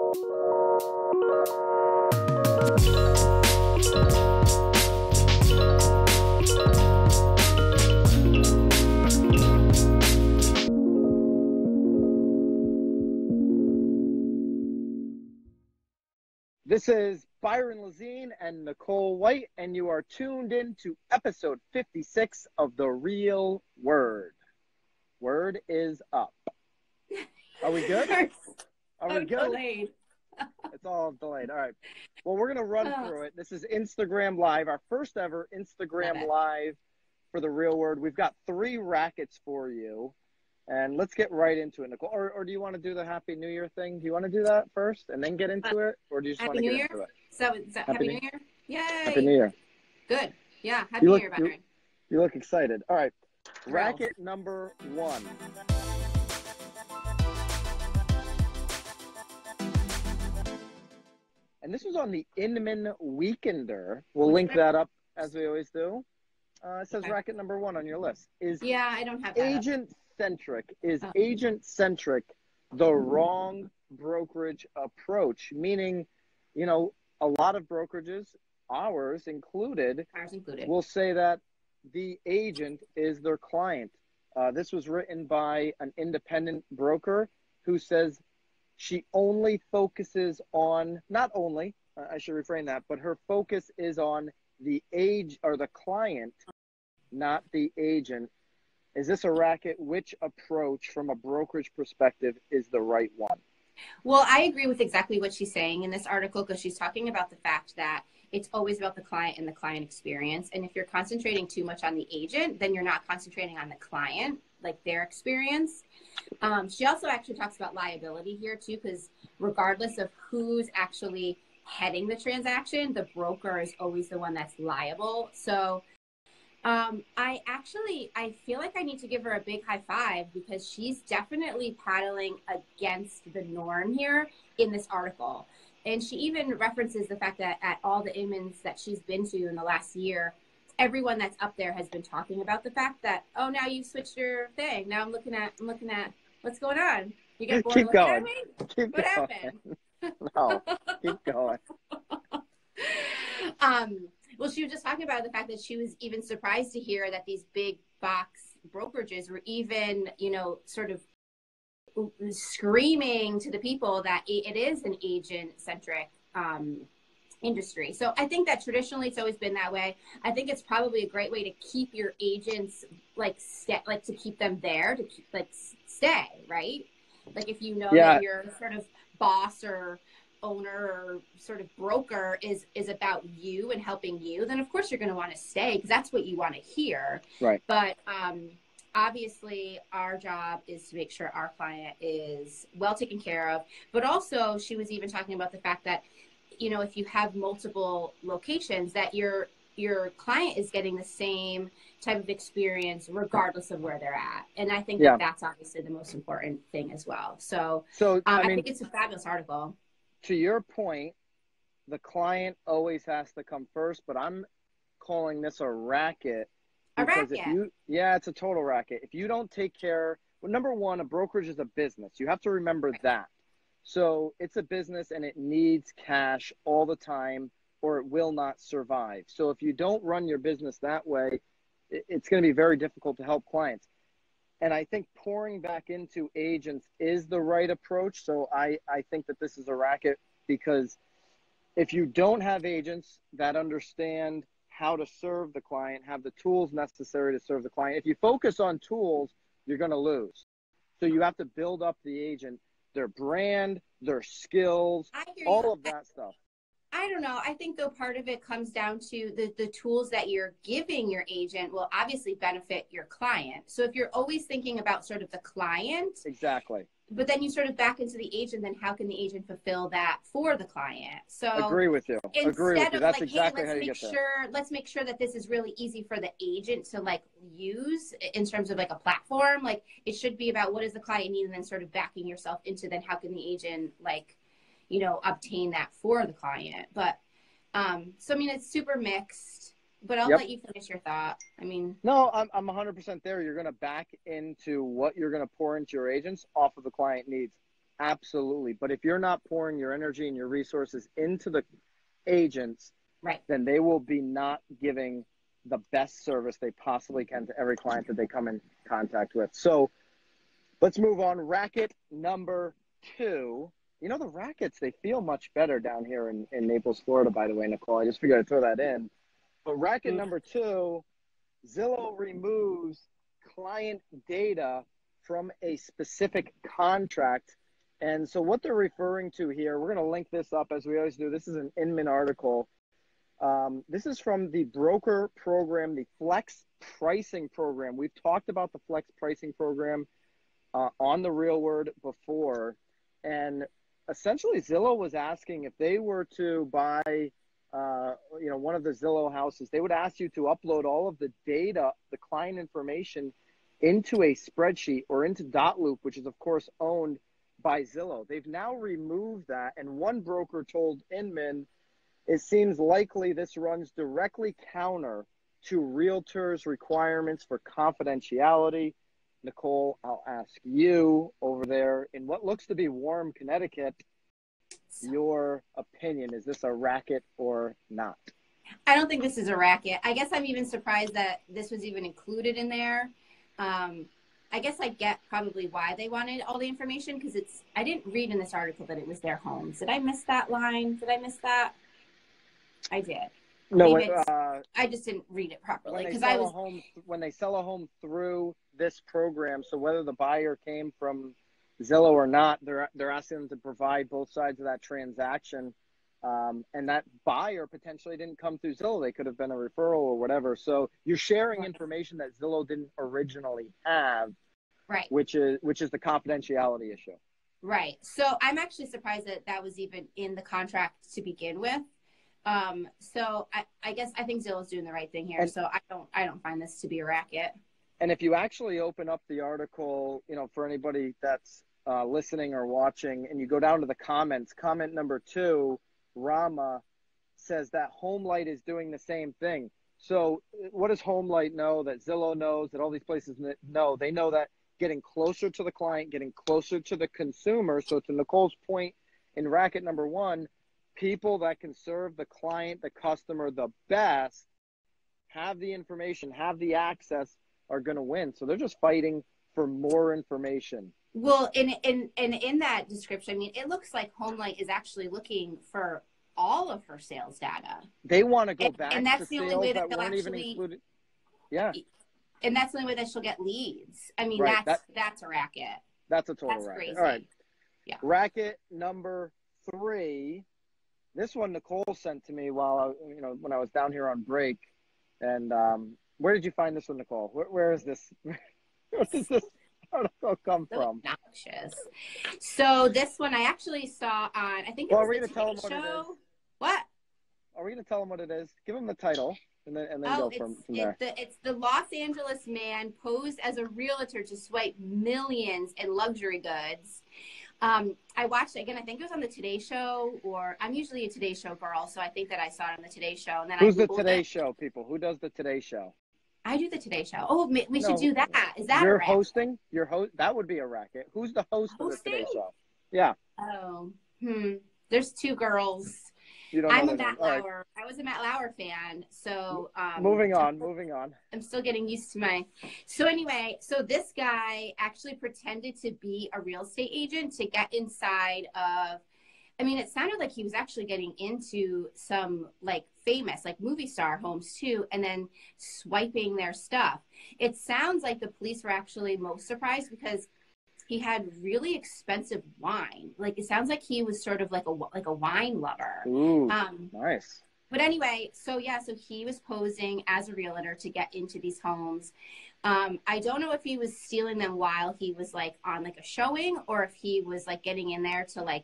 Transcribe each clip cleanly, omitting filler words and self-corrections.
This is Byron and Nicole White, and you are tuned in to episode 56 of The Real Word. Word is up. Are we good? Are we good? Delayed. It's all delayed. All right. Well, we're going to run through it. This is Instagram Live, our first ever Instagram Live for The Real Word. We've got 3 rackets for you. And let's get right into it, Nicole. Or do you want to do the Happy New Year thing? Do you want to do that first and then get into it? Or do you just want to get into it? So Happy New Year? Yay! Happy New Year. Good. Yeah, Happy New Year, Byron. You look excited. All right. Racket number 1. And this was on the Inman Weekender. We'll link that up as we always do. It says racket number 1 on your list. I don't have that. Centric. Is agent-centric the wrong brokerage approach? Meaning, you know, a lot of brokerages, ours included, will say that the agent is their client. This was written by an independent broker who says she only focuses on, not only, I should refrain that, but her focus is on the client, not the agent. Is this a racket? Which approach from a brokerage perspective is the right one? Well, I agree with exactly what she's saying in this article, because she's talking about the fact that it's always about the client and the client experience. And if you're concentrating too much on the agent, then you're not concentrating on the client, like their experience. She also actually talks about liability here too, because regardless of who's actually heading the transaction, the broker is always the one that's liable. So I feel like I need to give her a big high five, because she's definitely paddling against the norm here in this article. And she even references the fact that at all the Inmans that she's been to in the last year, everyone that's up there has been talking about the fact that, oh, now you switched your thing. Now I'm looking at what's going on. You get bored Keep looking going. at me? What happened? No, keep going. Well, she was just talking about the fact that she was even surprised to hear that these big box brokerages were even, sort of screaming to the people that it is an agent-centric industry. So I think that traditionally it's always been that way. I think it's probably a great way to keep your agents to keep them there, to keep, stay, right? Like if you know that your sort of boss or owner or sort of broker is about you and helping you, then of course you're going to want to stay, because that's what you want to hear. Right. But obviously our job is to make sure our client is well taken care of. But also she was even talking about the fact that, if you have multiple locations, that your client is getting the same type of experience regardless of where they're at. And I think that's obviously the most important thing as well. So I think it's a fabulous article. To your point, the client always has to come first, but I'm calling this a racket. Because it's a total racket. If you don't take care, well, number one, a brokerage is a business. You have to remember that. So it's a business and it needs cash all the time, or it will not survive. So if you don't run your business that way, it's going to be very difficult to help clients. And I think pouring back into agents is the right approach. So I think that this is a racket, because if you don't have agents that understand how to serve the client, have the tools necessary to serve the client, if you focus on tools, you're going to lose. So you have to build up the agent, their brand, their skills, all of that stuff. I don't know. I think, though, part of it comes down to the tools that you're giving your agent will obviously benefit your client. So if you're always thinking about sort of the client. Exactly. But then you sort of back into the agent, then how can the agent fulfill that for the client? So agree with you. Instead of That's like, exactly hey, how you get there. Let's make sure that this is really easy for the agent to use in terms of a platform. Like it should be about what does the client need, and then sort of backing yourself into then how can the agent obtain that for the client. But so I mean, it's super mixed. But I'll let you finish your thought. No, I'm 100% there. You're going to back into what you're going to pour into your agents off of the client needs. Absolutely. But if you're not pouring your energy and your resources into the agents, right, then they will be not giving the best service they possibly can to every client that they come in contact with. So let's move on. Racket number 2. You know, the Rackets, they feel much better down here in Naples, Florida, by the way, Nicole. I just figured I'd throw that in. But racket number 2, Zillow removes client data from a specific contract. And so what they're referring to here, we're going to link this up as we always do. This is an Inman article. This is from the broker program, the Flex Pricing Program. We've talked about the Flex Pricing Program on the Real Word before. And essentially, Zillow was asking if they were to buy one of the Zillow houses, they would ask you to upload all of the data, the client information, into a spreadsheet or into Dotloop, which is, of course, owned by Zillow. They've now removed that, and one broker told Inman, it seems likely this runs directly counter to Realtors' requirements for confidentiality. Nicole, I'll ask you over there in what looks to be warm Connecticut, your opinion. Is this a racket or not? I don't think this is a racket. I guess I'm even surprised that this was even included in there. I guess I get probably why they wanted all the information, because I didn't read in this article that it was their homes. Did I miss that line? Did I miss that? I did. No, I just didn't read it properly because when they sell a home through this program. So whether the buyer came from Zillow or not, they're asking them to provide both sides of that transaction, and that buyer potentially didn't come through Zillow. They could have been a referral or whatever. So you're sharing information that Zillow didn't originally have, right? Which is the confidentiality issue, right? So I'm actually surprised that was even in the contract to begin with. So I guess I think Zillow's doing the right thing here. So I don't find this to be a racket. And if you actually open up the article, for anybody that's listening or watching, and you go down to the comments, comment number 2, Rama says that HomeLight is doing the same thing. So what does HomeLight know that Zillow knows, that all these places know? They know that getting closer to the client, getting closer to the consumer. So to Nicole's point in racket number 1, people that can serve the client, the customer the best, have the information, have the access, are going to win. So they're just fighting for more information. Well, in that description, I mean, it looks like HomeLight is actually looking for all of her sales data. They want to go back and that's to the only sales way that weren't even included. Yeah. And that's the only way that she'll get leads. I mean, right. that's a racket. That's a total racket. Crazy. All right. Yeah. Racket number 3. This one Nicole sent to me while when I was down here on break. And where did you find this one, Nicole? Where is this? Where does this article come from? Obnoxious. So this one I actually saw on, I think it was the Today Show. What? Are we going to tell them what it is? Give them the title and then go from there. It's the Los Angeles man posed as a realtor to swipe millions in luxury goods. I watched it again. I think it was on the Today Show, or I'm usually a Today Show girl, so I think that I saw it on the Today Show. And then Who's the Today Show, people? Who does the Today Show? I do the Today Show. Oh, we should do that. Is that you're hosting? That would be a racket. Who's the host of the Today Show? Yeah. Oh, there's 2 girls. You don't I'm know a Matt Lauer. Right. I was a Matt Lauer fan. So moving on. I'm still getting used to so anyway, so this guy actually pretended to be a real estate agent to get inside of, I mean, it sounded like he was actually getting into some like famous, like movie star homes too, and then swiping their stuff. It sounds like the police were actually most surprised because he had really expensive wine. Like, it sounds like he was sort of like a wine lover. Ooh, nice. But anyway, so he was posing as a realtor to get into these homes. I don't know if he was stealing them while he was like on like a showing, or if he was like getting in there to like,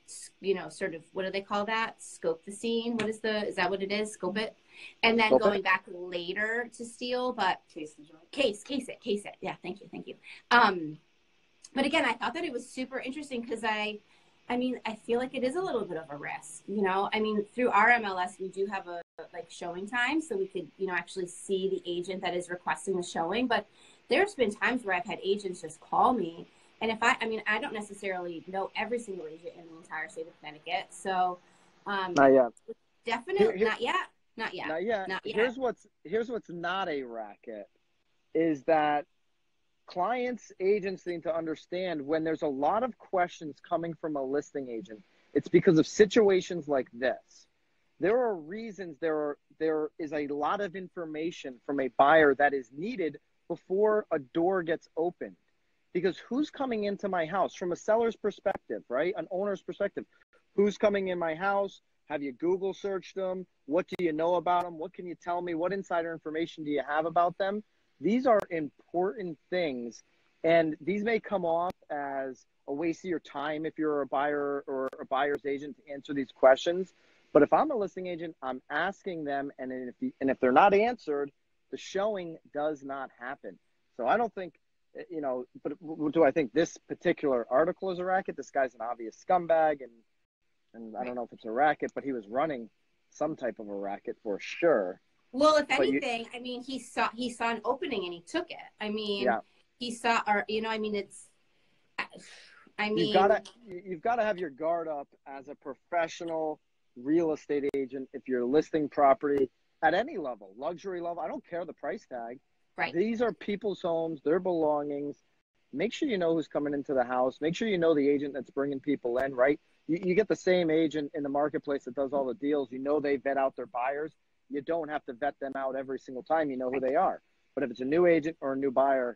sort of, what do they call that? Scope the scene. Is that what it is? Scope it. And then going back later to steal, but case it. Yeah. Thank you. But again, I thought that it was super interesting because I feel like it is a little bit of a risk, I mean, through our MLS, we do have a showing time, so we could, actually see the agent that is requesting the showing. But there's been times where I've had agents just call me And if I mean, I don't necessarily know every single agent in the entire state of Connecticut. So, Not yet. definitely not yet. Not yet. Not yet. Not yet. Here's what's not a racket is that clients, agents need to understand when there's a lot of questions coming from a listing agent, it's because of situations like this. There are reasons there is a lot of information from a buyer that is needed before a door gets opened. Because who's coming into my house from a seller's perspective, right? An owner's perspective. Who's coming in my house? Have you Google searched them? What do you know about them? What can you tell me? What insider information do you have about them? These are important things, and these may come off as a waste of your time if you're a buyer or a buyer's agent to answer these questions. But if I'm a listing agent, I'm asking them, and if they're not answered, the showing does not happen. So I don't think, but do I think this particular article is a racket? This guy's an obvious scumbag, and I don't know if it's a racket, but he was running some type of a racket for sure. Well, if anything, I mean, he saw an opening and he took it. I mean, yeah. He saw, or you've got to have your guard up as a professional real estate agent if you're listing property at any level, luxury level. I don't care the price tag. Right. These are people's homes, their belongings. Make sure you know who's coming into the house. Make sure you know the agent that's bringing people in, right? You get the same agent in the marketplace that does all the deals. You know they vet out their buyers. You don't have to vet them out every single time. You know who they are. But if it's a new agent or a new buyer,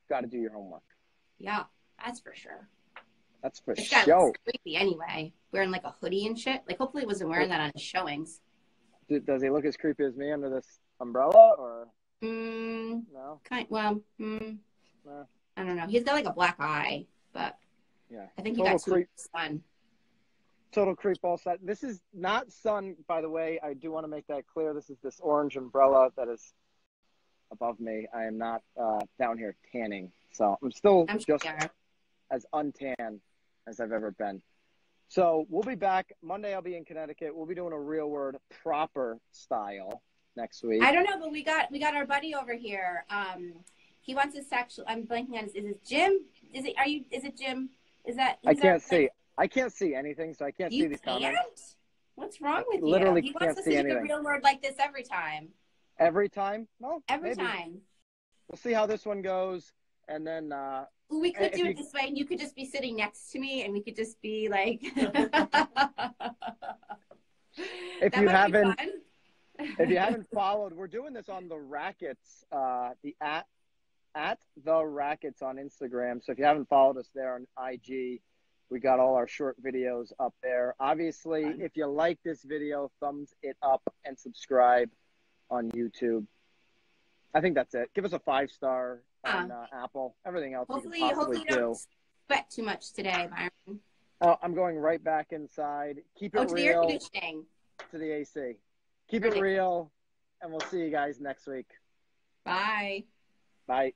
you've got to do your homework. Yeah, that's for sure. That's for sure. This guy looks creepy anyway. Wearing like a hoodie and shit. Like hopefully he wasn't wearing that on his showings. Does he look as creepy as me under this umbrella or? No. No. I don't know. He's got like a black eye, but yeah, I think he got too sun. Total creep all set. This is not sun, by the way. I do want to make that clear. This is this orange umbrella that is above me. I am not down here tanning. So I'm still just as untanned as I've ever been. So we'll be back. Monday I'll be in Connecticut. We'll be doing a Real Word proper style next week. I don't know, but we got our buddy over here. He wants his sexual. I'm blanking on his. Is it Jim? Is it Jim? Is that? I can't see. I can't see anything, so I can't see these comments. What's wrong with you? Literally he can't wants us see to anything. do the Real Word like this every time. Every time? No. Every time. We'll see how this one goes, and then. We could do it this way, and you could just be sitting next to me, and we could just be like. If you haven't followed, we're doing this on the Rackets, the at the Rackets on Instagram. So if you haven't followed us there on IG, we got all our short videos up there. Obviously, if you like this video, thumbs it up and subscribe on YouTube. I think that's it. Give us a 5-star on Apple. Everything else hopefully, you can possibly you don't sweat too much today, Byron. Oh, I'm going right back inside. Keep it real. To the air conditioning. To the AC. Keep it real, and we'll see you guys next week. Bye. Bye.